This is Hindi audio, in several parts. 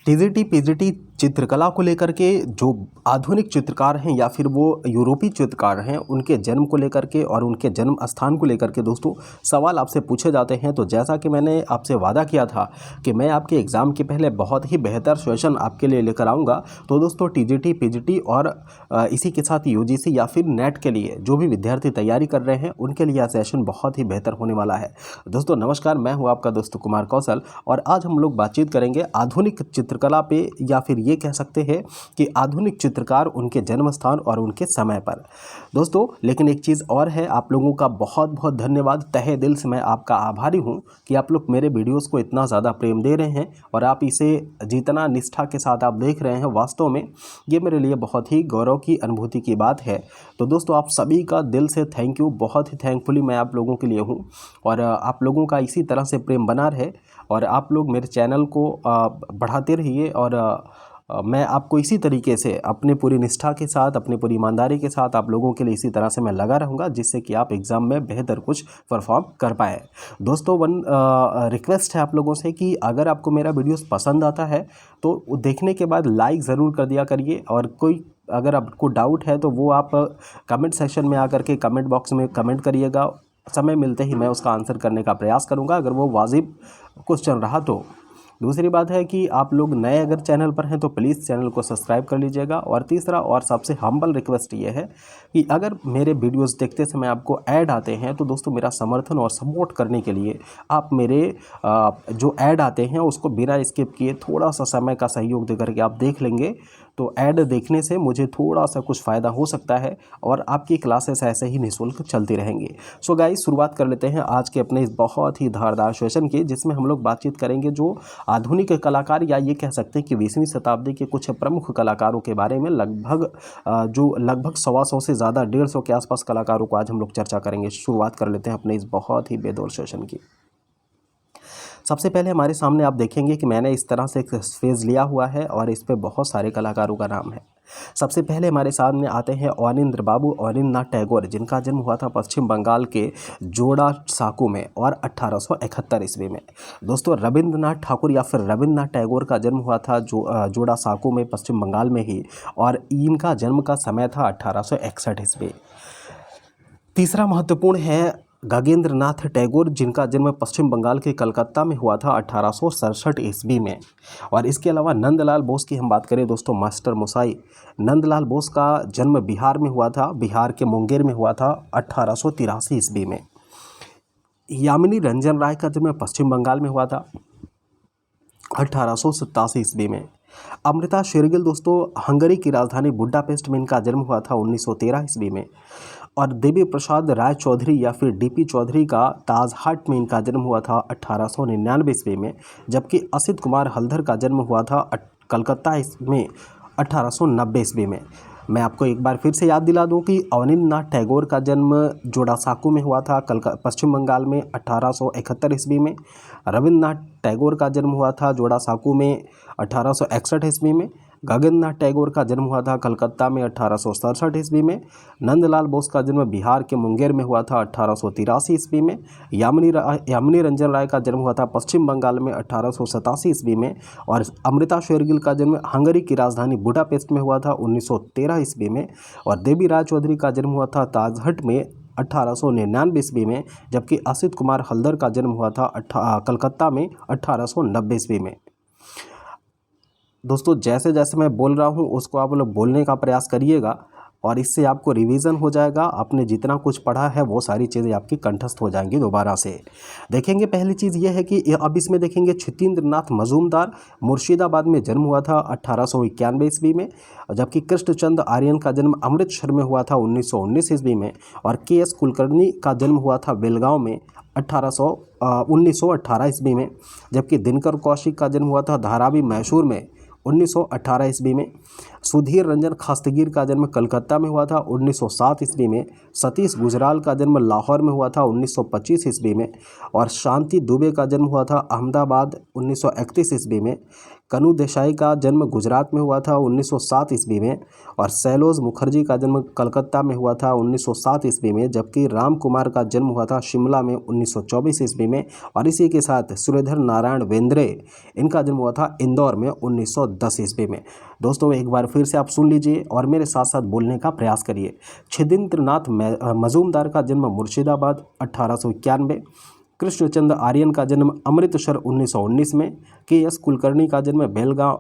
टीजीटी पीजीटी चित्रकला को लेकर के जो आधुनिक चित्रकार हैं या फिर वो यूरोपीय चित्रकार हैं, उनके जन्म को लेकर के और उनके जन्म स्थान को लेकर के दोस्तों सवाल आपसे पूछे जाते हैं। तो जैसा कि मैंने आपसे वादा किया था कि मैं आपके एग्ज़ाम के पहले बहुत ही बेहतर सेशन आपके लिए लेकर आऊँगा, तो दोस्तों टीजीटी पीजीटी और इसी के साथ यूजीसी या फिर नेट के लिए जो भी विद्यार्थी तैयारी कर रहे हैं उनके लिए यह सेशन बहुत ही बेहतर होने वाला है। दोस्तों नमस्कार, मैं हूँ आपका दोस्त कुमार कौशल और आज हम लोग बातचीत करेंगे आधुनिक चित्रकला पे, या फिर ये कह सकते हैं कि आधुनिक चित्रकार उनके जन्म स्थान और उनके समय पर। दोस्तों लेकिन एक चीज़ और है, आप लोगों का बहुत बहुत धन्यवाद, तहे दिल से मैं आपका आभारी हूँ कि आप लोग मेरे वीडियोस को इतना ज़्यादा प्रेम दे रहे हैं और आप इसे जितना निष्ठा के साथ आप देख रहे हैं, वास्तव में ये मेरे लिए बहुत ही गौरव की अनुभूति की बात है। तो दोस्तों आप सभी का दिल से थैंक यू, बहुत ही थैंकफुली मैं आप लोगों के लिए हूँ और आप लोगों का इसी तरह से प्रेम बना रहे और आप लोग मेरे चैनल को बढ़ाते रहिए और मैं आपको इसी तरीके से अपनी पूरी निष्ठा के साथ, अपनी पूरी ईमानदारी के साथ आप लोगों के लिए इसी तरह से मैं लगा रहूँगा, जिससे कि आप एग्ज़ाम में बेहतर कुछ परफॉर्म कर पाएँ। दोस्तों रिक्वेस्ट है आप लोगों से कि अगर आपको मेरा वीडियोस पसंद आता है तो देखने के बाद लाइक ज़रूर कर दिया करिए और कोई अगर आपको डाउट है तो वो आप कमेंट सेक्शन में आकर के कमेंट बॉक्स में कमेंट करिएगा। समय मिलते ही मैं उसका आंसर करने का प्रयास करूंगा अगर वो वाजिब क्वेश्चन रहा तो। दूसरी बात है कि आप लोग नए अगर चैनल पर हैं तो प्लीज़ चैनल को सब्सक्राइब कर लीजिएगा। और तीसरा और सबसे हम्बल रिक्वेस्ट ये है कि अगर मेरे वीडियोस देखते समय आपको ऐड आते हैं तो दोस्तों मेरा समर्थन और सपोर्ट करने के लिए आप मेरे जो ऐड आते हैं उसको बिना स्किप किए थोड़ा सा समय का सहयोग दे करके आप देख लेंगे, तो ऐड देखने से मुझे थोड़ा सा कुछ फ़ायदा हो सकता है और आपकी क्लासेस ऐसे ही निःशुल्क चलती रहेंगी। सो गाइस शुरुआत कर लेते हैं आज के अपने इस बहुत ही धारदार सेशन की, जिसमें हम लोग बातचीत करेंगे जो आधुनिक कलाकार या ये कह सकते हैं कि 20वीं शताब्दी के कुछ प्रमुख कलाकारों के बारे में। लगभग 125 से ज़्यादा 150 के आसपास कलाकारों को आज हम लोग चर्चा करेंगे। शुरुआत कर लेते हैं अपने इस बहुत ही बेदौर सेशन की। सबसे पहले हमारे सामने आप देखेंगे कि मैंने इस तरह से एक पेज लिया हुआ है और इस पे बहुत सारे कलाकारों का नाम है। सबसे पहले हमारे सामने आते हैं अवनींद्र बाबू अवनींद्रनाथ टैगोर, जिनका जन्म हुआ था पश्चिम बंगाल के जोड़ा साकू में और 1871 ईस्वी में। दोस्तों रविंद्रनाथ ठाकुर या फिर रविंद्रनाथ टैगोर का जन्म हुआ था जोड़ा साकू में पश्चिम बंगाल में ही, और इनका जन्म का समय था 1861 ईस्वी। तीसरा महत्वपूर्ण है गगनेंद्र नाथ टैगोर, जिनका जन्म पश्चिम बंगाल के कलकत्ता में हुआ था 1867 ईस्वी में। और इसके अलावा नंदलाल बोस की हम बात करें दोस्तों, मास्टर मोसाई नंदलाल बोस का जन्म बिहार में हुआ था, बिहार के मुंगेर में हुआ था 1883 ईस्वी में। यामिनी रंजन राय का जन्म पश्चिम बंगाल में हुआ था 1887 ईस्वी में। अमृता शेरगिल दोस्तों हंगरी की राजधानी बुडापेस्ट में इनका जन्म हुआ था 1913 ईस्वी में। और देवी प्रसाद राय चौधरी या फिर डीपी चौधरी का ताजहाट में इनका जन्म हुआ था 1899 ईस्वी में। जबकि असित कुमार हल्दर का जन्म हुआ था कलकत्ता में 1890 ईस्वी में। मैं आपको एक बार फिर से याद दिला दूं कि अवनींद्रनाथ टैगोर का जन्म जोड़ासाकू में हुआ था पश्चिम बंगाल में 1871 ईस्वी में। रविंद्रनाथ टैगोर का जन्म हुआ था जोड़ासाकू में 1861 ईस्वी में। गगनेंद्रनाथ टैगोर का जन्म हुआ था कलकत्ता में 1867 ईस्वी में। नंदलाल बोस का जन्म बिहार के मुंगेर में हुआ था 1883 ईस्वी में। यामिनी रंजन राय का जन्म हुआ था पश्चिम बंगाल में 1887 ईस्वी में। और अमृता शेरगिल का जन्म हंगरी की राजधानी बुडापेस्ट में हुआ था 1913 ईस्वी में। और देवी राय चौधरी का जन्म हुआ था ताजहट में 1899 ईस्वी में। जबकि असित कुमार हल्दर का जन्म हुआ था कलकत्ता में 1890 ईस्वी में। दोस्तों जैसे जैसे मैं बोल रहा हूँ उसको आप लोग बोलने का प्रयास करिएगा और इससे आपको रिवीजन हो जाएगा। आपने जितना कुछ पढ़ा है वो सारी चीज़ें आपकी कंठस्थ हो जाएंगी दोबारा से। देखेंगे पहली चीज़ ये है कि अब इसमें देखेंगे छितेंद्रनाथ मजूमदार मुर्शिदाबाद में जन्म हुआ था 1891 ईस्वी में। जबकि कृष्णचंद्र आर्यन का जन्म अमृतसर में हुआ था 1919 ईस्वी में। और के.एस. कुलकर्णी का जन्म हुआ था बेलगांव में 1918 ईस्वी में। जबकि दिनकर कौशिक का जन्म हुआ था धारावी मैसूर में 1918 ईस्वी में। सुधीर रंजन खास्तगीर का जन्म कलकत्ता में हुआ था 1907 ईस्वी में। सतीश गुजराल का जन्म लाहौर में हुआ था 1925 ईस्वी में। और शांति दुबे का जन्म हुआ था अहमदाबाद 1931 ईस्वी में। कनू देसाई का जन्म गुजरात में हुआ था 1907 ईस्वी में। और सैलोज मुखर्जी का जन्म कलकत्ता में हुआ था 1907 ईस्वी में, जबकि राम कुमार का जन्म हुआ था शिमला में 1924 ईस्वी में। और इसी के साथ सूर्यधर नारायण बेंद्रे, इनका जन्म हुआ था इंदौर में 1910 ईस्वी में। दोस्तों एक बार फिर से आप सुन लीजिए और मेरे साथ साथ बोलने का प्रयास करिए। छिदिंद्रनाथ मजूमदार का जन्म मुर्शिदाबाद 1891। कृष्णचंद्र आर्यन का जन्म अमृतसर 1919 में। के.एस. कुलकर्णी का जन्म बेलगांव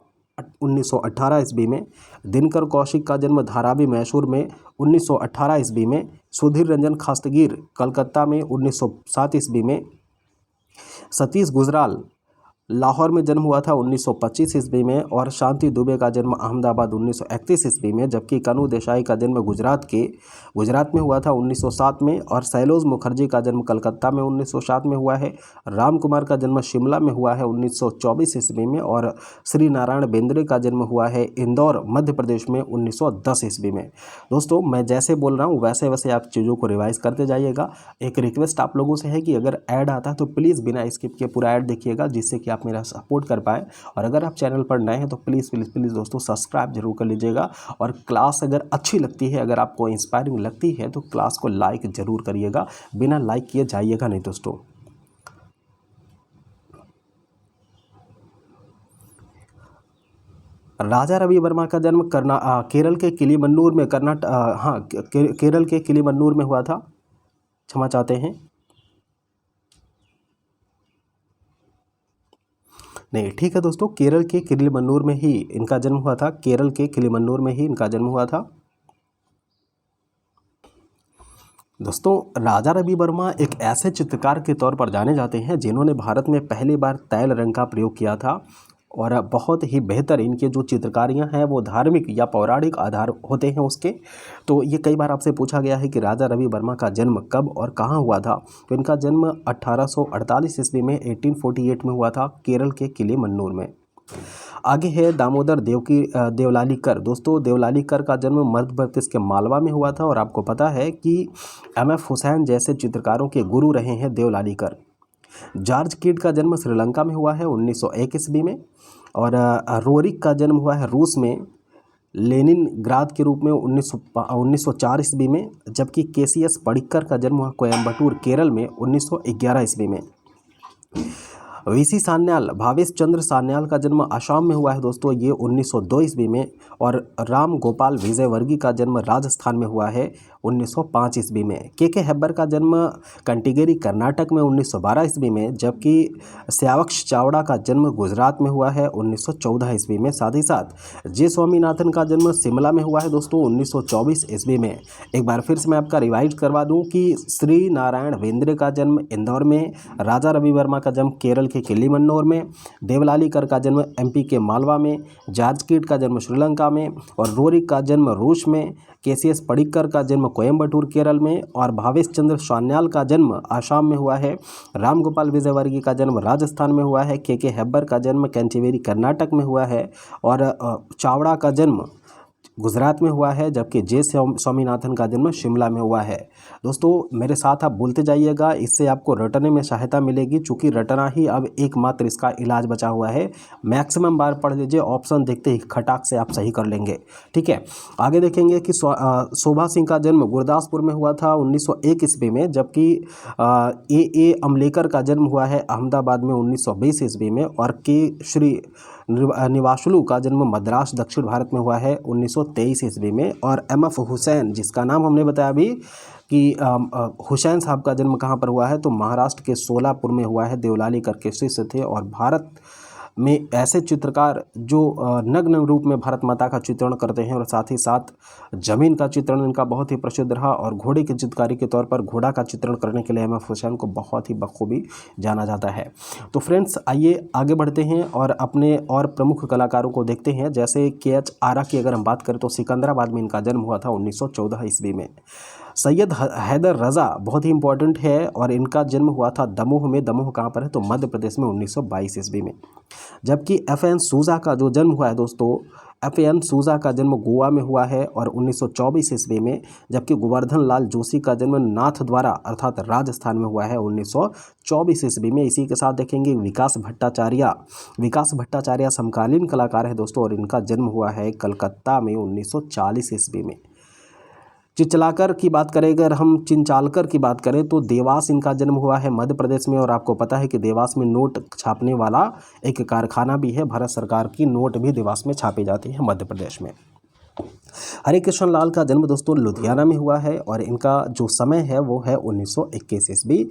1918 ईस्वी में। दिनकर कौशिक का जन्म धारावी मैसूर में 1918 ईस्वी में। सुधीर रंजन खास्तगीर कलकत्ता में 1907 ईस्वी में। सतीश गुजराल लाहौर में जन्म हुआ था 1925 ईस्वी में। और शांति दुबे का जन्म अहमदाबाद 1931 ईस्वी में, जबकि कनू देसाई का जन्म गुजरात में हुआ था 1907 में। और सैलोज मुखर्जी का जन्म कलकत्ता में 1907 में हुआ है। राम कुमार का जन्म शिमला में हुआ है 1924 ईस्वी में। और श्री नारायण बेंद्रे का जन्म हुआ है इंदौर मध्य प्रदेश में 1910 ईस्वी में। दोस्तों मैं जैसे बोल रहा हूँ वैसे वैसे आप चीज़ों को रिवाइज करते जाइएगा। एक रिक्वेस्ट आप लोगों से है कि अगर ऐड आता है तो प्लीज़ बिना स्किप किए पूरा ऐड देखिएगा, जिससे कि आप मेरा सपोर्ट कर पाएँ। और अगर आप चैनल पर नए हैं तो प्लीज़ प्लीज़ प्लीज़ दोस्तों सब्सक्राइब जरूर कर लीजिएगा। और क्लास अगर अच्छी लगती है, अगर आपको इंस्पायरिंग लगती है तो क्लास को लाइक जरूर करिएगा, बिना लाइक किए जाइएगा नहीं दोस्तों। राजा रवि वर्मा का जन्म केरल के किलीमन्नूर में केरल के किलीमन्नूर में हुआ था, क्षमा चाहते हैं। नहीं ठीक है दोस्तों, केरल के किलीमन्नूर में ही इनका जन्म हुआ था। केरल के किलीमन्नूर में ही इनका जन्म हुआ था। दोस्तों राजा रवि वर्मा एक ऐसे चित्रकार के तौर पर जाने जाते हैं जिन्होंने भारत में पहली बार तैल रंग का प्रयोग किया था। और बहुत ही बेहतर इनके जो चित्रकारियाँ हैं वो धार्मिक या पौराणिक आधार होते हैं उसके। तो ये कई बार आपसे पूछा गया है कि राजा रवि वर्मा का जन्म कब और कहाँ हुआ था। तो इनका जन्म 1848 ईस्वी में 1848 में हुआ था, केरल के किलीमन्नूर में। आगे है दामोदर देवलालीकर। दोस्तों देवलालीकर का जन्म मध्य प्रदेश के मालवा में हुआ था। और आपको पता है कि M.F. हुसैन जैसे चित्रकारों के गुरु रहे हैं देवलालीकर। जॉर्ज किड का जन्म श्रीलंका में हुआ है 1901 ईस्वी में। और रोरिक का जन्म हुआ है रूस में लेनिनग्राद के रूप में 1904 ईस्वी में। जबकि के.सी.एस. पडिक्कर का जन्म हुआ कोयम्बटूर केरल में 1911 ईस्वी में। वीसी सान्याल भावेश चंद्र सान्याल का जन्म असम में हुआ है दोस्तों, ये 1902 ईस्वी में। और राम गोपाल विजयवर्गीय का जन्म राजस्थान में हुआ है 1905 ईस्वी में। के हेब्बर का जन्म कंटीगेरी कर्नाटक में 1912 ईस्वी में। जबकि श्यावक्ष चावड़ा का जन्म गुजरात में हुआ है 1914 ईस्वी में। साथ ही साथ जे स्वामीनाथन का जन्म शिमला में हुआ है दोस्तों 1924 ईस्वी में। एक बार फिर से मैं आपका रिवाइज करवा दूं कि श्री नारायण बेंद्रे का जन्म इंदौर में, राजा रवि वर्मा का जन्म केरल के किलीमन्नूर में, देवलालीकर का जन्म MP के मालवा में, जॉर्ज किड का जन्म श्रीलंका में, और रोरिक का जन्म रूस में, के.सी.एस. पडिक्कर का जन्म कोयम्बटूर केरल में, और भावेश चंद्र सान्याल का जन्म आसाम में हुआ है। राम गोपाल विजयवर्गीय का जन्म राजस्थान में हुआ है। के हेब्बर का जन्म कैंटीवेरी कर्नाटक में हुआ है। और चावड़ा का जन्म गुजरात में हुआ है। जबकि जे स्वामीनाथन का जन्म शिमला में हुआ है। दोस्तों मेरे साथ आप बोलते जाइएगा, इससे आपको रटने में सहायता मिलेगी। चूँकि रटना ही अब एकमात्र इसका इलाज बचा हुआ है। मैक्सिमम बार पढ़ लीजिए, ऑप्शन देखते ही खटाक से आप सही कर लेंगे। ठीक है, आगे देखेंगे कि शोभा सिंह का जन्म गुरदासपुर में हुआ था 1901 ईस्वी में। जबकि A अमलेकर का जन्म हुआ है अहमदाबाद में 1920 ईस्वी में। और के श्री निवासुलू का जन्म मद्रास दक्षिण भारत में हुआ है 1923 ईस्वी में। और M.F. हुसैन, जिसका नाम हमने बताया अभी कि हुसैन साहब का जन्म कहाँ पर हुआ है, तो महाराष्ट्र के सोलापुर में हुआ है। देवलालीकर के शिष्य थे। और भारत में ऐसे चित्रकार जो नग्न रूप में भारत माता का चित्रण करते हैं और साथ ही साथ जमीन का चित्रण इनका बहुत ही प्रसिद्ध रहा। और घोड़े की चित्रकारी के तौर पर घोड़ा का चित्रण करने के लिए M.F. हुसैन को बहुत ही बखूबी जाना जाता है। तो फ्रेंड्स आइए आगे बढ़ते हैं और अपने और प्रमुख कलाकारों को देखते हैं। जैसे K.H. आरा की अगर हम बात करें तो सिकंदराबाद में इनका जन्म हुआ था 1914 ईस्वी में। सैयद हैदर रज़ा बहुत ही इंपॉर्टेंट है और इनका जन्म हुआ था दमोह में। दमोह कहाँ पर है? तो मध्य प्रदेश में 1922 ईस्वी में। जबकि एफ.एन. सूजा का जो जन्म हुआ है दोस्तों, एफ.एन. सूजा का जन्म गोवा में हुआ है और 1924 ईस्वी में। जबकि गोवर्धन लाल जोशी का जन्म नाथद्वारा अर्थात राजस्थान में हुआ है 1924 ईस्वी में। इसी के साथ देखेंगे विकास भट्टाचार्य। विकास भट्टाचार्य समकालीन कलाकार है दोस्तों और इनका जन्म हुआ है कलकत्ता में 1940 ईस्वी में। चिंचलाकर की बात करें, अगर हम चिंचालकर की बात करें तो देवास इनका जन्म हुआ है मध्य प्रदेश में। और आपको पता है कि देवास में नोट छापने वाला एक कारखाना भी है। भारत सरकार की नोट भी देवास में छापी जाती है मध्य प्रदेश में। हरे कृष्ण लाल का जन्म दोस्तों लुधियाना में हुआ है और इनका जो समय है वो है 1921 ईस्वी।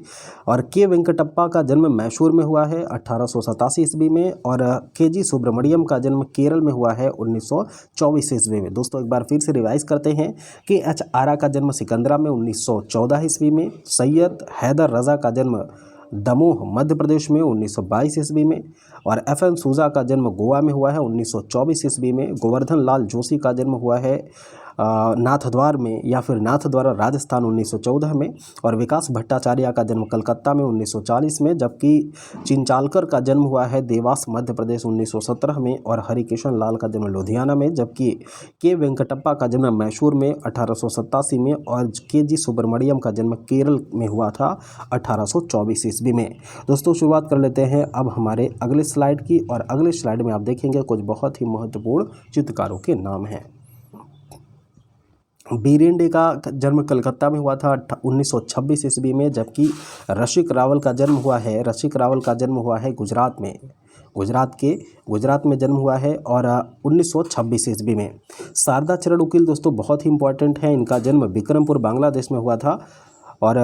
और के वेंकटप्पा का जन्म मैसूर में हुआ है 1887 ईस्वी में। और के.जी. सुब्रमण्यम का जन्म केरल में हुआ है 1924 ईस्वी में। दोस्तों एक बार फिर से रिवाइज करते हैं कि एच. आरा का जन्म सिकंदरा में 1914 ईस्वी में। सैयद हैदर रज़ा का जन्म दमोह मध्य प्रदेश में 1922 ईस्वी में। और एफ.एन. सूजा का जन्म गोवा में हुआ है 1924 ईस्वी में। गोवर्धन लाल जोशी का जन्म हुआ है नाथद्वार में या फिर नाथद्वारा राजस्थान 1914 में। और विकास भट्टाचार्य का जन्म कलकत्ता में 1940 में। जबकि चिंचालकर का जन्म हुआ है देवास मध्य प्रदेश 1917 में। और हरिकृष्ण लाल का जन्म लुधियाना में। जबकि के वेंकटप्पा का जन्म मैसूर में 1887 में। और के.जी. सुब्रमण्यम का जन्म केरल में हुआ था 1824 ईस्वी में। दोस्तों शुरुआत कर लेते हैं अब हमारे अगले स्लाइड की। और अगले स्लाइड में आप देखेंगे कुछ बहुत ही महत्वपूर्ण चित्रकारों के नाम हैं। बीरेंडे का जन्म कलकत्ता में हुआ था 1926 ईस्वी में। जबकि रसिक रावल का जन्म हुआ है गुजरात में। गुजरात में जन्म हुआ है और 1926 ईस्वी में। शारदा चरण उकील दोस्तों बहुत ही इंपॉर्टेंट है। इनका जन्म विक्रमपुर बांग्लादेश में हुआ था। और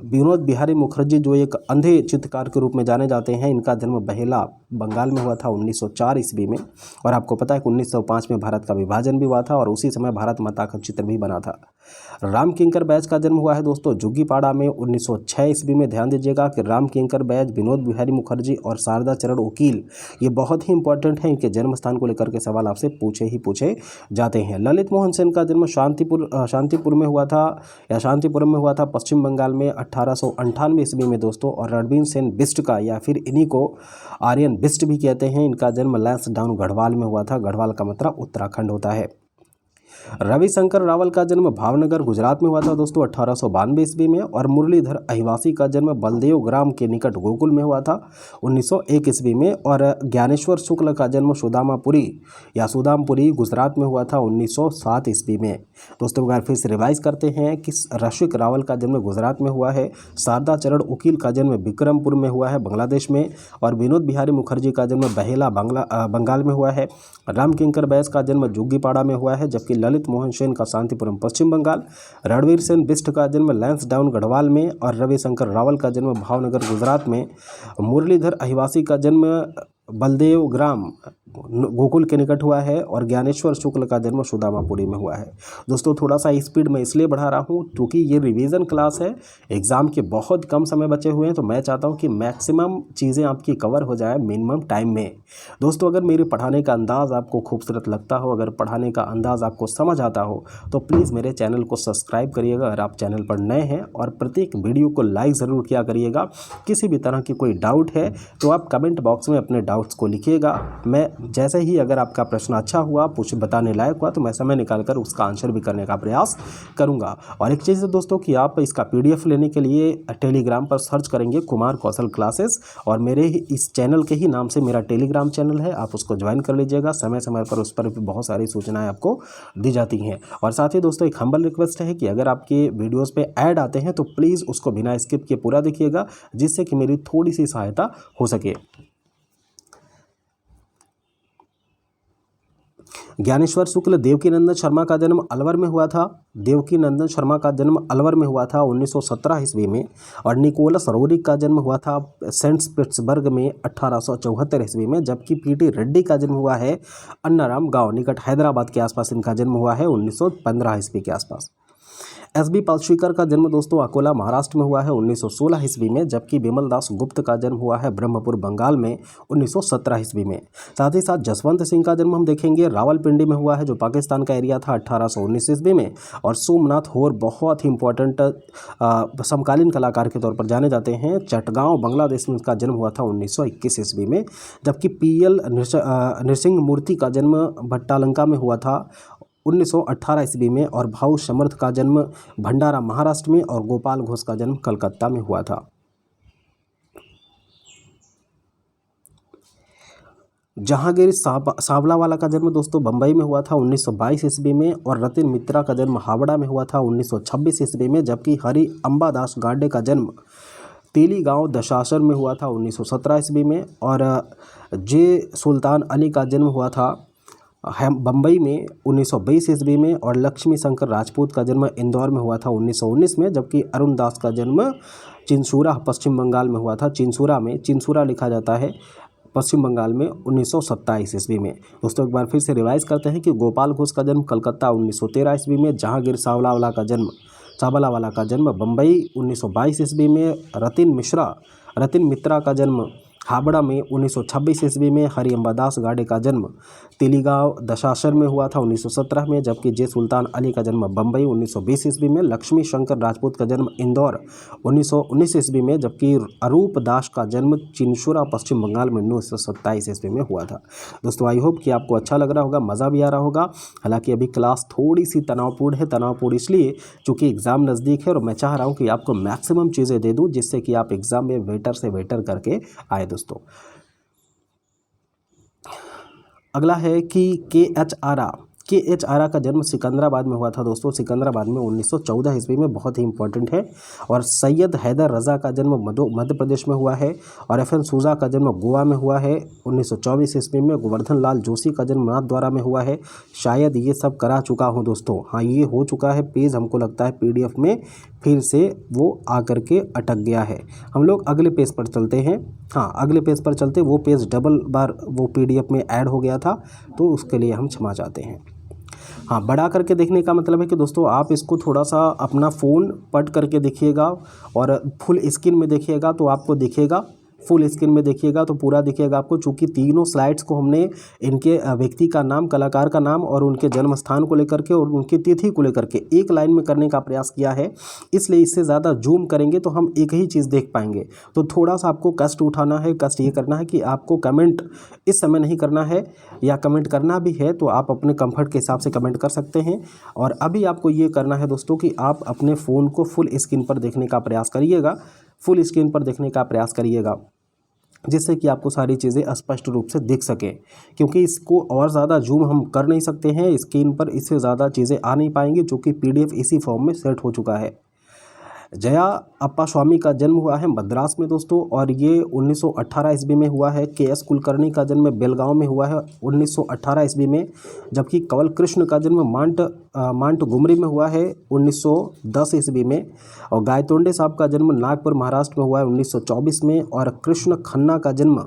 विनोद बिहारी मुखर्जी जो एक अंधे चित्रकार के रूप में जाने जाते हैं, इनका जन्म बहेला बंगाल में हुआ था 1904 ईस्वी में। और आपको पता है कि 1905 में भारत का विभाजन भी हुआ था और उसी समय भारत माता का चित्र भी बना था। राम किंकर बैज का जन्म हुआ है दोस्तों जुग्गीपाड़ा में 1906 ईस्वी में। ध्यान दीजिएगा कि राम किंकर बैज, विनोद बिहारी मुखर्जी और शारदा चरण उकील ये बहुत ही इंपॉर्टेंट हैं। इनके जन्म स्थान को लेकर के सवाल आपसे पूछे जाते हैं। ललित मोहन सेन का जन्म शांतिपुर में हुआ था या शांतिपुरम में हुआ था पश्चिम बंगाल में 1898 ईस्वी में दोस्तों। और रणबीर सेन बिष्ट का या फिर इन्हीं को आर्यन बिष्ट भी कहते हैं, इनका जन्म लैंसडाउन गढ़वाल में हुआ था। गढ़वाल का मतलब उत्तराखंड होता है। रविशंकर रावल का जन्म भावनगर गुजरात में हुआ था दोस्तों 1892 ईस्वी में। और मुरलीधर अहिवासी का जन्म बलदेव ग्राम के निकट गोकुल में हुआ था 1901 ईस्वी में। और ज्ञानेश्वर शुक्ल का जन्म सुदामपुरी गुजरात में हुआ था 1907 ईस्वी में। दोस्तों अगर फिर से रिवाइज करते हैं कि रसिक रावल का जन्म गुजरात में हुआ है, शारदा चरण उकील का जन्म विक्रमपुर में हुआ है बांग्लादेश में। और विनोद बिहारी मुखर्जी का जन्म बहेला बंगाल में हुआ है। राम किंकर बैस का जन्म जुग्गीपाड़ा में हुआ है। जबकि ललित मोहन सेन का शांतिपुरम पश्चिम बंगाल, रणवीर सेन बिष्ट का जन्म लैंसडाउन गढ़वाल में और रविशंकर रावल का जन्म भावनगर गुजरात में, मुरलीधर अहिवासी का जन्म बलदेव ग्राम गोकुल के निकट हुआ है और ज्ञानेश्वर शुक्ल का जन्म सुदामापुरी में हुआ है। दोस्तों थोड़ा सा स्पीड में इसलिए बढ़ा रहा हूँ क्योंकि ये रिवीजन क्लास है, एग्ज़ाम के बहुत कम समय बचे हुए हैं, तो मैं चाहता हूँ कि मैक्सिमम चीज़ें आपकी कवर हो जाए मिनिमम टाइम में। दोस्तों अगर मेरे पढ़ाने का अंदाज़ आपको खूबसूरत लगता हो, अगर पढ़ाने का अंदाज़ आपको समझ आता हो तो प्लीज़ मेरे चैनल को सब्सक्राइब करिएगा अगर आप चैनल पर नए हैं, और प्रत्येक वीडियो को लाइक ज़रूर किया करिएगा। किसी भी तरह की कोई डाउट है तो आप कमेंट बॉक्स में अपने डाउट्स को लिखिएगा। मैं जैसे ही अगर आपका प्रश्न अच्छा हुआ, कुछ बताने लायक हुआ, तो मैं समय निकालकर उसका आंसर भी करने का प्रयास करूंगा। और एक चीज़ है दोस्तों कि आप इसका PDF लेने के लिए टेलीग्राम पर सर्च करेंगे कुमार कौशल क्लासेस, और मेरे ही इस चैनल के ही नाम से मेरा टेलीग्राम चैनल है, आप उसको ज्वाइन कर लीजिएगा। समय समय पर उस पर भी बहुत सारी सूचनाएं आपको दी जाती हैं। और साथ ही दोस्तों एक हम्बल रिक्वेस्ट है कि अगर आपके वीडियोज़ पर ऐड आते हैं तो प्लीज़ उसको बिना स्किप किए पूरा देखिएगा, जिससे कि मेरी थोड़ी सी सहायता हो सके। ज्ञानेश्वर शुक्ल देवकीनंदन शर्मा का जन्म अलवर में हुआ था। 1917 ईस्वी में। और निकोलस रोरिक का जन्म हुआ था सेंट पीटर्सबर्ग में 1874 ईस्वी में। जबकि P.T. रेड्डी का जन्म हुआ है अन्नाराम गांव निकट हैदराबाद के आसपास, इनका जन्म हुआ है 1915 ईस्वी के आसपास। एस बी पालशीकर का जन्म दोस्तों अकोला महाराष्ट्र में हुआ है 1916 ईस्वी में, जबकि बिमल दास गुप्त का जन्म हुआ है ब्रह्मपुर बंगाल में 1917 ईस्वी में। साथ ही साथ जसवंत सिंह का जन्म हम देखेंगे रावलपिंडी में हुआ है, जो पाकिस्तान का एरिया था, 1819 ईस्वी में। और सोमनाथ होर बहुत ही इंपॉर्टेंट समकालीन कलाकार के तौर पर जाने जाते हैं, चटगांव बांग्लादेश में उनका जन्म हुआ था 1921 ईस्वी में। जबकि पीएल नृसिंह मूर्ति का जन्म भट्टालंका में हुआ था 1918 ईस्वी में। और भाऊ समर्थ का जन्म भंडारा महाराष्ट्र में और गोपाल घोष का जन्म कलकत्ता में हुआ था। जहांगीर सावलावाला का जन्म दोस्तों बम्बई में हुआ था 1922 ईस्वी में। और रतिन मित्रा का जन्म हावड़ा में हुआ था 1926 ईस्वी में। जबकि हरि अंबादास गांडे का जन्म तेली गांव दशासन में हुआ था 1917 ईस्वी में। और जे सुल्तान अली का जन्म हुआ था बम्बई में 1920 ईस्वी में। और लक्ष्मी शंकर राजपूत का जन्म इंदौर में हुआ था 1919 में। जबकि अरुण दास का जन्म चिंसूरा पश्चिम बंगाल में हुआ था, चिंसूरा में, चिंसूरा लिखा जाता है, पश्चिम बंगाल में 1927 ईस्वी में। दोस्तों एक बार फिर से रिवाइज करते हैं कि गोपाल घोष का जन्म कलकत्ता 1913 ईस्वी में, जहांगीर सावलावाला का जन्म बम्बई 1922 ईस्वी में, रतिन मित्रा का जन्म हावड़ा में 1926 ईस्वी में, हरि अंबादास गांडे का जन्म तेलीगांव दशासन में हुआ था 1917 में। जबकि जे सुल्तान अली का जन्म बम्बई 1920 ईस्वी में, लक्ष्मी शंकर राजपूत का जन्म इंदौर 1919 ईस्वी में। जबकि अरूप दास का जन्म चिंसूरा पश्चिम बंगाल में 1927 ईस्वी में हुआ था। दोस्तों आई होप कि आपको अच्छा लग रहा होगा, मज़ा भी आ रहा होगा। हालांकि अभी क्लास थोड़ी सी तनावपूर्ण है, तनावपूर्ण इसलिए चूँकि एग्ज़ाम नज़दीक है और मैं चाह रहा हूँ कि आपको मैक्सिमम चीज़ें दे दूँ जिससे कि आप एग्ज़ाम में बेटर से बेटर करके आए। दोस्तों अगला है कि के एच आरा का जन्म सिकंदराबाद में हुआ था दोस्तों, सिकंदराबाद में 1914 ईस्वी में, बहुत ही इंपॉर्टेंट है। और सैयद हैदर रज़ा का जन्म मध्य प्रदेश में हुआ है। और एफ एन सूजा का जन्म गोवा में हुआ है 1924 ईस्वी में। गोवर्धन लाल जोशी का जन्म नाथद्वारा में हुआ है। शायद ये सब करा चुका हूँ दोस्तों, हाँ ये हो चुका है, पेज हमको लगता है पीडीएफ में फिर से वो आकर के अटक गया है। हम लोग अगले पेज पर चलते हैं, हाँ अगले पेज पर चलते, वो पेज डबल बार वो पीडीएफ में ऐड हो गया था तो उसके लिए हम क्षमा चाहते हैं। हाँ बड़ा करके देखने का मतलब है कि दोस्तों आप इसको थोड़ा सा अपना फ़ोन पट करके देखिएगा और फुल स्क्रीन में देखिएगा तो आपको दिखेगा, फुल स्क्रीन में देखिएगा तो पूरा दिखेगा आपको। चूँकि तीनों स्लाइड्स को हमने इनके व्यक्ति का नाम, कलाकार का नाम और उनके जन्म स्थान को लेकर के और उनकी तिथि को लेकर के एक लाइन में करने का प्रयास किया है, इसलिए इससे ज़्यादा जूम करेंगे तो हम एक ही चीज़ देख पाएंगे। तो थोड़ा सा आपको कष्ट उठाना है, कष्ट ये करना है कि आपको कमेंट इस समय नहीं करना है, या कमेंट करना भी है तो आप अपने कंफर्ट के हिसाब से कमेंट कर सकते हैं। और अभी आपको ये करना है दोस्तों कि आप अपने फ़ोन को फुल स्क्रीन पर देखने का प्रयास करिएगा, फुल स्क्रीन पर देखने का प्रयास करिएगा जिससे कि आपको सारी चीज़ें स्पष्ट रूप से दिख सकें। क्योंकि इसको और ज़्यादा जूम हम कर नहीं सकते हैं स्क्रीन पर, इससे ज़्यादा चीज़ें आ नहीं पाएंगी क्योंकि पीडीएफ इसी फॉर्म में सेट हो चुका है। जया अप्पा स्वामी का जन्म हुआ है मद्रास में दोस्तों, और ये 1918 ईस्वी में हुआ है। के एस कुलकर्णी का जन्म बेलगांव में हुआ है 1918 ईस्वी में। जबकि कंवल कृष्ण का जन्म मांट गुमरी में हुआ है 1910 ईस्वी में। और गायतोंडे साहब का जन्म नागपुर महाराष्ट्र में हुआ है 1924 में। और कृष्ण खन्ना का जन्म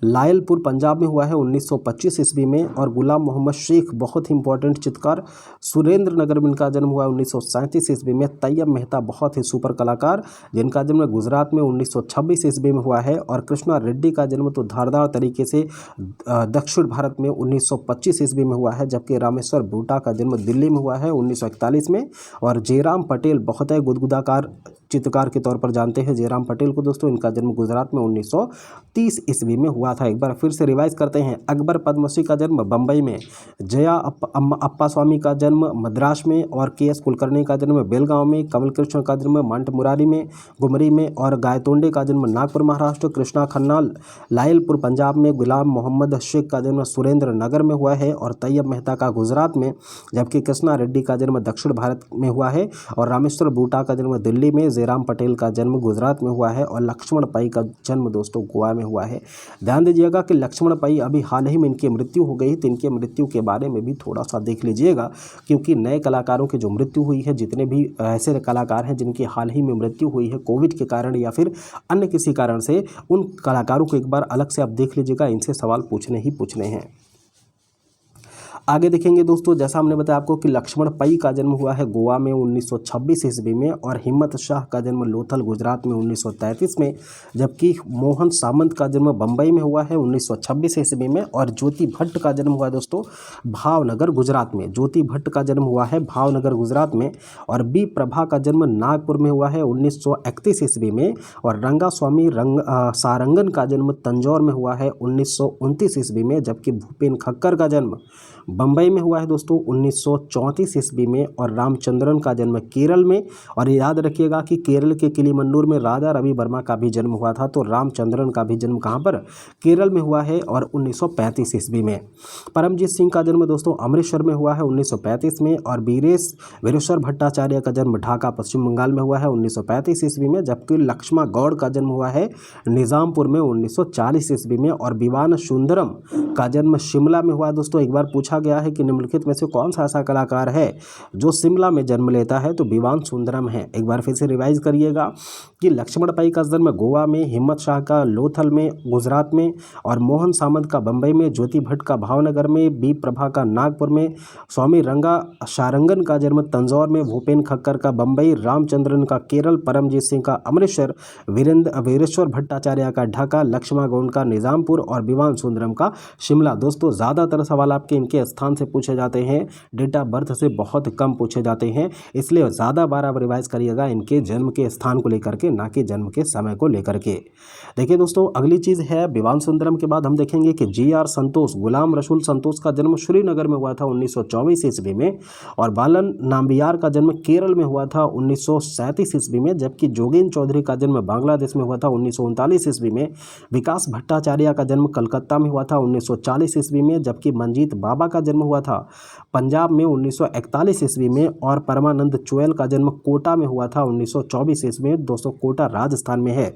लायलपुर पंजाब में हुआ है 1925 ईस्वी में। और गुलाम मोहम्मद शेख बहुत ही इंपॉर्टेंट चित्रकार, सुरेंद्र नगर में इनका जन्म हुआ है 1937 ईस्वी में। तैयब मेहता बहुत ही सुपर कलाकार जिनका जन्म गुजरात में 1926 ईस्वी में हुआ है। और कृष्णा रेड्डी का जन्म तो धारदार तरीके से दक्षिण भारत में 1925 ईस्वी में हुआ है। जबकि रामेश्वर बूटा का जन्म दिल्ली में हुआ है 1941 में। और जयराम पटेल बहुत है गुदगुदाकार चित्रकार के तौर पर जानते हैं जयराम पटेल को दोस्तों, इनका जन्म गुजरात में 1930 ईस्वी में हुआ था। एक बार फिर से रिवाइज करते हैं। अकबर पद्मश्री का जन्म बम्बई में, जया अप्पा स्वामी का जन्म मद्रास में, और के एस कुलकर्णी का जन्म बेलगांव में, कमल कृष्ण का जन्म मांट मुरारी में गुमरी में, और गायतोंडे का जन्म नागपुर महाराष्ट्र, कृष्णा खन्ना लायलपुर पंजाब में, गुलाम मोहम्मद शेख का जन्म सुरेंद्र नगर में हुआ है, और तैयब मेहता का गुजरात में। जबकि कृष्णा रेड्डी का जन्म दक्षिण भारत में हुआ है, और रामेश्वर बूटा का जन्म दिल्ली में, जयराम पटेल का जन्म गुजरात में हुआ है, और लक्ष्मण पई का जन्म दोस्तों गोवा में हुआ है। ध्यान दीजिएगा कि लक्ष्मण पई अभी हाल ही में इनकी मृत्यु हो गई, तो इनके मृत्यु के बारे में भी थोड़ा सा देख लीजिएगा, क्योंकि नए कलाकारों की जो मृत्यु हुई है, जितने भी ऐसे कलाकार हैं जिनकी हाल ही में मृत्यु हुई है कोविड के कारण या फिर अन्य किसी कारण से, उन कलाकारों को एक बार अलग से आप देख लीजिएगा, इनसे सवाल पूछने ही पूछने हैं। आगे देखेंगे दोस्तों, जैसा हमने बताया आपको कि लक्ष्मण पई का जन्म हुआ है गोवा में 1926 ईस्वी में, और हिम्मत शाह का जन्म लोथल गुजरात में 1933 में, जबकि मोहन सामंत का जन्म बम्बई में हुआ है 1926 ईस्वी में, और ज्योति भट्ट का जन्म हुआ है दोस्तों भावनगर गुजरात में। ज्योति भट्ट का जन्म हुआ है भावनगर गुजरात में, और बी प्रभा का जन्म नागपुर में हुआ है 1931 ईस्वी में, और रंगा स्वामी सारंगन का जन्म तंजौर में हुआ है 1929 ईस्वी में, जबकि भूपेन खक्कर का जन्म बम्बई में हुआ है दोस्तों 1934 ईस्वी में, और रामचंद्रन का जन्म केरल में। और याद रखिएगा कि केरल के किलीमंडूर में राजा रवि वर्मा का भी जन्म हुआ था, तो रामचंद्रन का भी जन्म कहाँ पर, केरल में हुआ है, और 1935 ईस्वी में। परमजीत सिंह का जन्म दोस्तों अमृतसर में हुआ है 1935 में, और वीरेश्वर भट्टाचार्य का जन्म ढाका पश्चिम बंगाल में हुआ है 1935 ईस्वी में, जबकि लक्ष्मा गौड़ का जन्म हुआ है निज़ामपुर में 1940 ईस्वी में, और विवान सुंदरम का जन्म शिमला में हुआ है दोस्तों। एक बार पूछा गया है कि निम्नलिखित में से कौन सा ऐसा कलाकार है जो शिमला में जन्म लेता है, तो विवान सुंदरम है। एक बार फिर से रिवाइज करिएगा कि लक्ष्मण पई का जन्म गोवा में, हिम्मत शाह का लोथल में गुजरात में, और मोहन सामंत का बम्बई में, ज्योति भट्ट का भावनगर में, बी प्रभा का नागपुर में, स्वामी रंगा सारंगन का जन्म तंजौर में, भूपेन खक्कर का बम्बई, रामचंद्रन का केरल, परमजीत सिंह का अमृतसर, वीरेश्वर भट्टाचार्य का ढाका, लक्ष्मा गौड़ का निज़ामपुर, और विवान सुंदरम का शिमला। दोस्तों ज़्यादातर सवाल आपके इनके स्थान से पूछे जाते हैं, डेट ऑफ बर्थ से बहुत कम पूछे जाते हैं, इसलिए ज़्यादा बार आप रिवाइज करिएगा इनके जन्म के स्थान को लेकर के, ना कि जन्म के समय को लेकर के। देखिए दोस्तों, अगली चीज़ है विवान सुंदरम के बाद हम देखेंगे कि GR संतोष, गुलाम रसूल संतोष का जन्म श्रीनगर में हुआ था 1924 ईस्वी में, और बालन नाम्बियार का जन्म केरल में हुआ था 1937 ईस्वी में, जबकि जोगेन चौधरी का जन्म बांग्लादेश में हुआ था 1939 ईस्वी में, विकास भट्टाचार्य का जन्म कलकत्ता में हुआ था 1940 ईस्वी में, जबकि मंजीत बाबा का जन्म हुआ था पंजाब में 1941 ईस्वी में, और परमानंद चोयल का जन्म कोटा में हुआ था 1924 ईस्वी में। दोस्तों कोटा राजस्थान में है।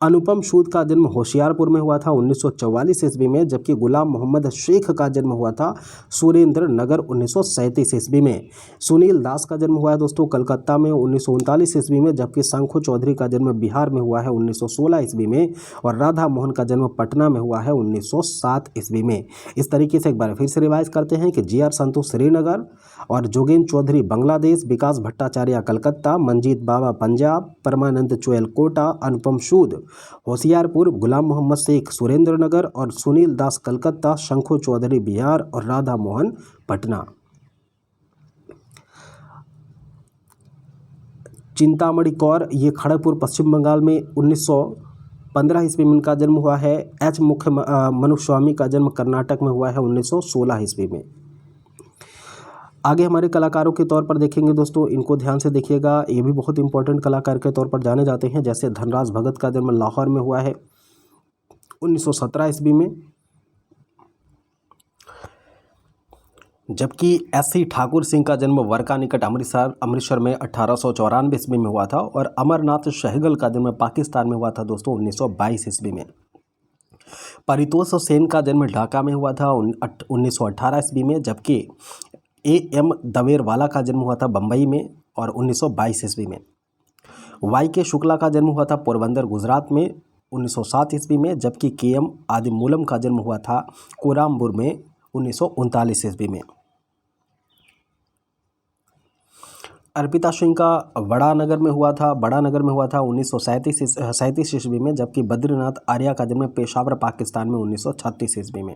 अनुपम सूद का जन्म होशियारपुर में हुआ था 1944 ईस्वी में, जबकि गुलाम मोहम्मद शेख का जन्म हुआ था सुरेंद्र नगर 1937 ईस्वी में। सुनील दास का जन्म हुआ है दोस्तों कलकत्ता में 1939 ईस्वी में, जबकि शंखु चौधरी का जन्म बिहार में हुआ है 1916 ईस्वी में, और राधा मोहन का जन्म पटना में हुआ है 1907 ईस्वी में। इस तरीके से एक बार फिर से रिवाइज करते हैं कि GR संतोष श्रीनगर, और जोगेन चौधरी बांग्लादेश, विकास भट्टाचार्य कलकत्ता, मंजीत बाबा पंजाब, परमानंद चोयल कोटा, अनुपम सूद होशियारपुर, गुलाम मोहम्मद शेख सुरेंद्र नगर, और सुनील दास कलकत्ता, शंखु चौधरी बिहार, और राधा मोहन पटना। चिंतामणि कौर, ये खड़गपुर पश्चिम बंगाल में 1915 ईस्वी में इनका जन्म हुआ है। H मुख्य मनुस्वामी का जन्म कर्नाटक में हुआ है 1916 ईस्वी में। आगे हमारे कलाकारों के तौर पर देखेंगे दोस्तों, इनको ध्यान से देखिएगा, ये भी बहुत इंपॉर्टेंट कलाकार के तौर पर जाने जाते हैं। जैसे धनराज भगत का जन्म लाहौर में हुआ है 1917 ईस्वी में, जबकि SC ठाकुर सिंह का जन्म वर्का निकट अमृतसर में 1894 ईस्वी में हुआ था, और अमरनाथ सहगल का जन्म पाकिस्तान में हुआ था दोस्तों 1922 ईस्वी में। परितोष सेन का जन्म ढाका में हुआ था 1918 ईस्वी में, जबकि AM दवेरवाला का जन्म हुआ था बम्बई में और 1922 ईस्वी में। YK शुक्ला का जन्म हुआ था पोरबंदर गुजरात में 1907 ईस्वी में, जबकि KM आदिमूलम का जन्म हुआ था कोरामपुर में 1939 ईस्वी में। अर्पिता सिंह का बड़ा नगर में हुआ था 1937 ईस्वी में, जबकि बद्रीनाथ आर्या का जन्म पेशावर पाकिस्तान में 1936 ईस्वी में।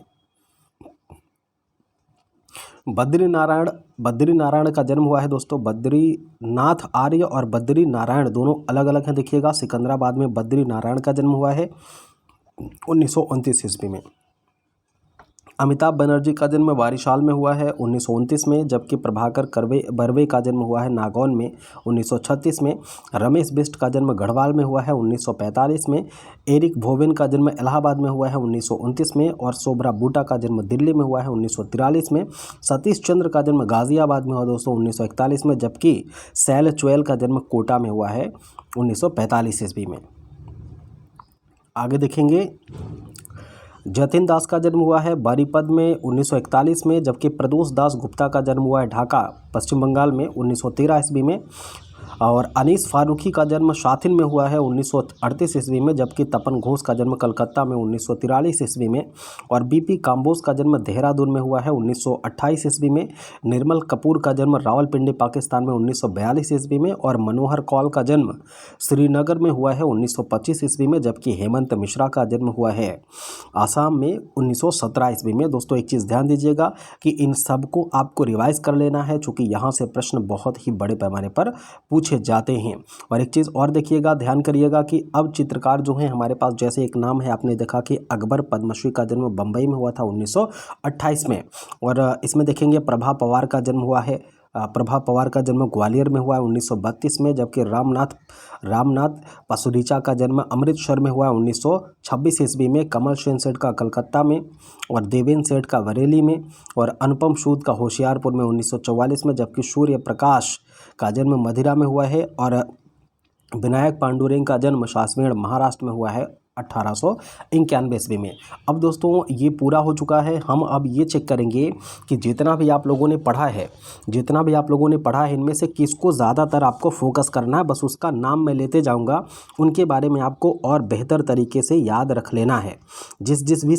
बद्रीनारायण का जन्म हुआ है दोस्तों, बद्रीनाथ आर्य और बद्री नारायण दोनों अलग अलग हैं, देखिएगा। सिकंदराबाद में बद्रीनारायण का जन्म हुआ है 1929 ईस्वी में। अमिताभ बनर्जी का जन्म बारिशाल में हुआ है 1929 में, जबकि प्रभाकर बर्वे का जन्म हुआ है नागौन में 1936 में। रमेश बिष्ट का जन्म गढ़वाल में हुआ है 1945 में। एरिक भोवेन का जन्म इलाहाबाद में हुआ है 1929 में, और सोबरा बूटा का जन्म दिल्ली में हुआ है 1943 में। सतीश चंद्र का जन्म गाजियाबाद में हुआ दोस्तों 1941 में, जबकि शैल चोयल का जन्म कोटा में हुआ है 1945 ईस्वी में। आगे देखेंगे, जतिन दास का जन्म हुआ है बारीपद में 1941 में, जबकि प्रदोष दास गुप्ता का जन्म हुआ है ढाका पश्चिम बंगाल में 1913 ईस्वी में। और अनीस फारूकी का जन्म शाथिन में हुआ है 1938 ईस्वी में, जबकि तपन घोष का जन्म कलकत्ता में 1943 ईस्वी में, और बीपी काम्बोज का जन्म देहरादून में हुआ है 1928 ईस्वी में। निर्मल कपूर का जन्म रावलपिंडी पाकिस्तान में 1942 ईस्वी में, और मनोहर कौल का जन्म श्रीनगर में हुआ है 1925 ईस्वी में, जबकि हेमंत मिश्रा का जन्म हुआ है आसाम में 1917 ईस्वी में। दोस्तों एक चीज़ ध्यान दीजिएगा कि इन सब को आपको रिवाइज कर लेना है, चूँकि यहाँ से प्रश्न बहुत ही बड़े पैमाने पर पूछे जाते हैं। और एक चीज़ और देखिएगा, ध्यान करिएगा कि अब चित्रकार जो हैं हमारे पास, जैसे एक नाम है आपने देखा कि अकबर पद्मश्री का जन्म बम्बई में हुआ था 1928 में, और इसमें देखेंगे प्रभा पवार का जन्म हुआ है, प्रभा पवार का जन्म ग्वालियर में हुआ है 1932 में, जबकि रामनाथ पसुरीचा का जन्म अमृतसर में हुआ है 1926 ईस्वी में। कमल सेन सेठ का कलकत्ता में, और देवेंद्र सेठ का बरेली में, और अनुपम सूद का होशियारपुर में 1944 में, जबकि सूर्य प्रकाश का जन्म मदिरा में हुआ है, और विनायक पांडुरंग का जन्म शासमेड़ महाराष्ट्र में हुआ है 1891 ईस्वी में। अब दोस्तों ये पूरा हो चुका है। हम अब ये चेक करेंगे कि जितना भी आप लोगों ने पढ़ा है, इनमें से किसको ज़्यादातर आपको फोकस करना है। बस उसका नाम मैं लेते जाऊंगा, उनके बारे में आपको और बेहतर तरीके से याद रख लेना है। जिस भी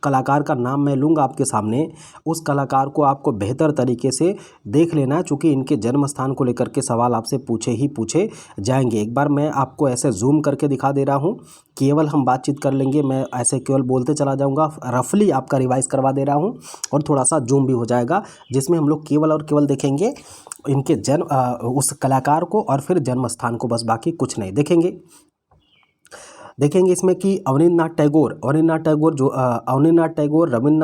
कलाकार का नाम मैं लूँगा आपके सामने, उस कलाकार को आपको बेहतर तरीके से देख लेना है, चूँकि इनके जन्म स्थान को लेकर के सवाल आपसे पूछे जाएंगे। एक बार मैं आपको ऐसे जूम करके दिखा दे रहा हूँ, केवल हम बातचीत कर लेंगे, मैं ऐसे केवल बोलते चला जाऊंगा, रफली आपका रिवाइज करवा दे रहा हूं, और थोड़ा सा जूम भी हो जाएगा, जिसमें हम लोग केवल और केवल देखेंगे इनके उस कलाकार को और फिर जन्म स्थान को, बस बाकी कुछ नहीं देखेंगे। इसमें कि अवनींद्रनाथ टैगोर, रविन्द्रनाथ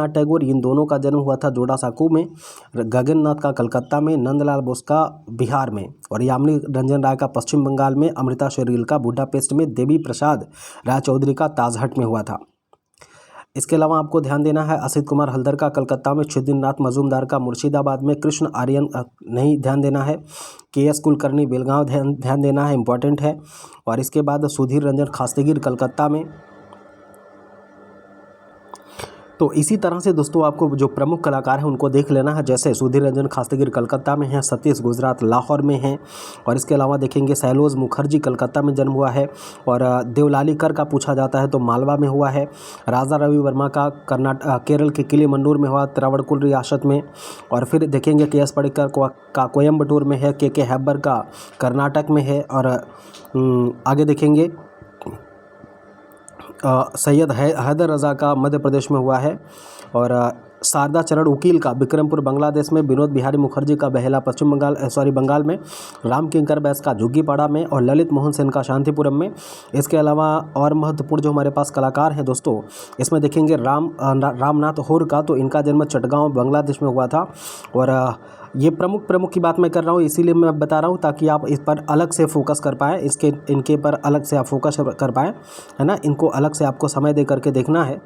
टैगोर, इन दोनों का जन्म हुआ था जोड़ासांको में, गगननाथ का कलकत्ता में, नंदलाल बोस का बिहार में, और यामिनी रंजन राय का पश्चिम बंगाल में, अमृता शेरगिल का बुडापेस्ट में, देवी प्रसाद राय चौधरी का ताजहट में हुआ था। इसके अलावा आपको ध्यान देना है असित कुमार हल्दर का कलकत्ता में, छिद्रनाथ मजूमदार का मुर्शिदाबाद में, कृष्ण आर्यन नहीं ध्यान देना है, के.एस. कुलकर्णी बेलगांव ध्यान देना है, इंपॉर्टेंट है। और इसके बाद सुधीर रंजन खास्तेगिर कलकत्ता में। तो इसी तरह से दोस्तों आपको जो प्रमुख कलाकार हैं उनको देख लेना है, जैसे सुधीर रंजन खास्तेगिर कलकत्ता में हैं, सतीश गुजरात लाहौर में हैं, और इसके अलावा देखेंगे शैलोज मुखर्जी कलकत्ता में जन्म हुआ है, और देवलालीकर का पूछा जाता है तो मालवा में हुआ है। राजा रवि वर्मा का केरल के किलीमंडूर में हुआ, त्रावणकोर रियासत में। और फिर देखेंगे के.एस. पडिक्कर का कोयम्बटूर में है, के हैबर का कर्नाटक में है, और आगे देखेंगे सैयद हैदर रज़ा का मध्य प्रदेश में हुआ है, और शारदा चरण उकील का विक्रमपुर बांग्लादेश में, विनोद बिहारी मुखर्जी का बहेला बंगाल में, राम किंकर बैस का झुग्गीपाड़ा में, और ललित मोहन सेन का शांतिपुरम में। इसके अलावा और महत्वपूर्ण जो हमारे पास कलाकार हैं दोस्तों, इसमें देखेंगे रामनाथ होर का, तो इनका जन्म चटगांव बांग्लादेश में हुआ था। और ये प्रमुख की बात मैं कर रहा हूँ, इसीलिए मैं बता रहा हूँ ताकि आप इस पर अलग से फोकस कर पाएँ, इनके पर अलग से आप फोकस कर पाएँ, है ना। इनको अलग से आपको समय दे करके देखना है।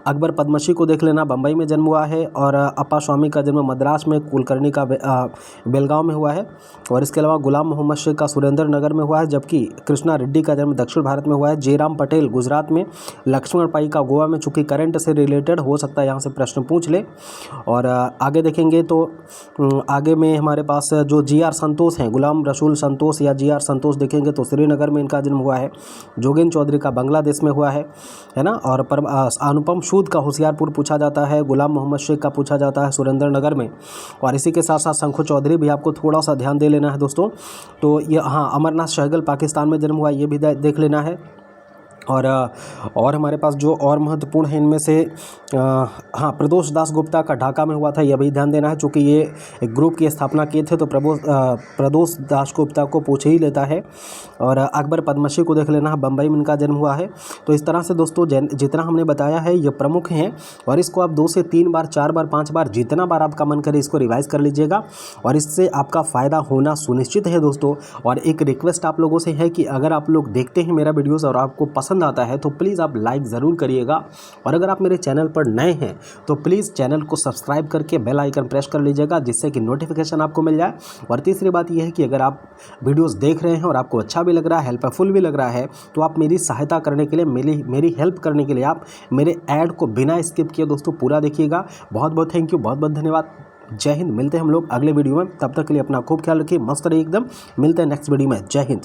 अकबर पद्मश्री को देख लेना, बम्बई में जन्म हुआ है, और अप्पा स्वामी का जन्म मद्रास में, कुलकर्णी का बेलगांव में हुआ है। और इसके अलावा गुलाम मोहम्मद शेख का सुरेंद्र नगर में हुआ है, जबकि कृष्णा रेड्डी का जन्म दक्षिण भारत में हुआ है। जयराम पटेल गुजरात में, लक्ष्मण पाई का गोवा में, चूँकि करंट से रिलेटेड हो सकता है यहाँ से प्रश्न पूछ ले। और आगे देखेंगे तो आगे में हमारे पास जो जी.आर. संतोष हैं, गुलाम रसूल संतोष या जी.आर. संतोष देखेंगे तो श्रीनगर में इनका जन्म हुआ है। जोगेंद्र चौधरी का बांग्लादेश में हुआ है ना। और अनुपम सूद का होशियारपुर पूछा जाता है, गुलाम मोहम्मद शेख का पूछा जाता है सुरेंद्र नगर में। और इसी के साथ साथ शंखु चौधरी भी आपको थोड़ा सा ध्यान दे लेना है दोस्तों। तो ये अमरनाथ सहगल पाकिस्तान में जन्म हुआ, ये भी देख लेना है। और हमारे पास जो और महत्वपूर्ण है इनमें से प्रदोष दास गुप्ता का ढाका में हुआ था, यह भी ध्यान देना है, चूँकि ये एक ग्रुप की स्थापना किए थे तो प्रदोष दास गुप्ता को पूछ ही लेता है। और अकबर पद्मश्री को देख लेना है, बम्बई में इनका जन्म हुआ है। तो इस तरह से दोस्तों जितना हमने बताया है ये प्रमुख हैं, और इसको आप 2 से 3 बार 4 बार 5 बार जितना बार आपका मन करे इसको रिवाइज कर लीजिएगा, और इससे आपका फ़ायदा होना सुनिश्चित है दोस्तों। और एक रिक्वेस्ट आप लोगों से है कि अगर आप लोग देखते हैं मेरा वीडियोज़ और आपको पसंद आता है तो प्लीज़ आप लाइक ज़रूर करिएगा, और अगर आप मेरे चैनल पर नए हैं तो प्लीज़ चैनल को सब्सक्राइब करके बेल आइकन प्रेस कर लीजिएगा, जिससे कि नोटिफिकेशन आपको मिल जाए। और तीसरी बात यह है कि अगर आप वीडियोस देख रहे हैं और आपको अच्छा भी लग रहा है, हेल्पफुल भी लग रहा है, तो आप मेरी सहायता करने के लिए, मेरी हेल्प करने के लिए आप मेरे ऐड को बिना स्किप किए दोस्तों पूरा देखिएगा। बहुत बहुत थैंक यू, बहुत बहुत धन्यवाद। जय हिंद। मिलते हैं हम लोग अगले वीडियो में, तब तक के लिए अपना खूब ख्याल रखिए, मस्त रहिए एकदम। मिलते हैं नेक्स्ट वीडियो में। जय हिंद।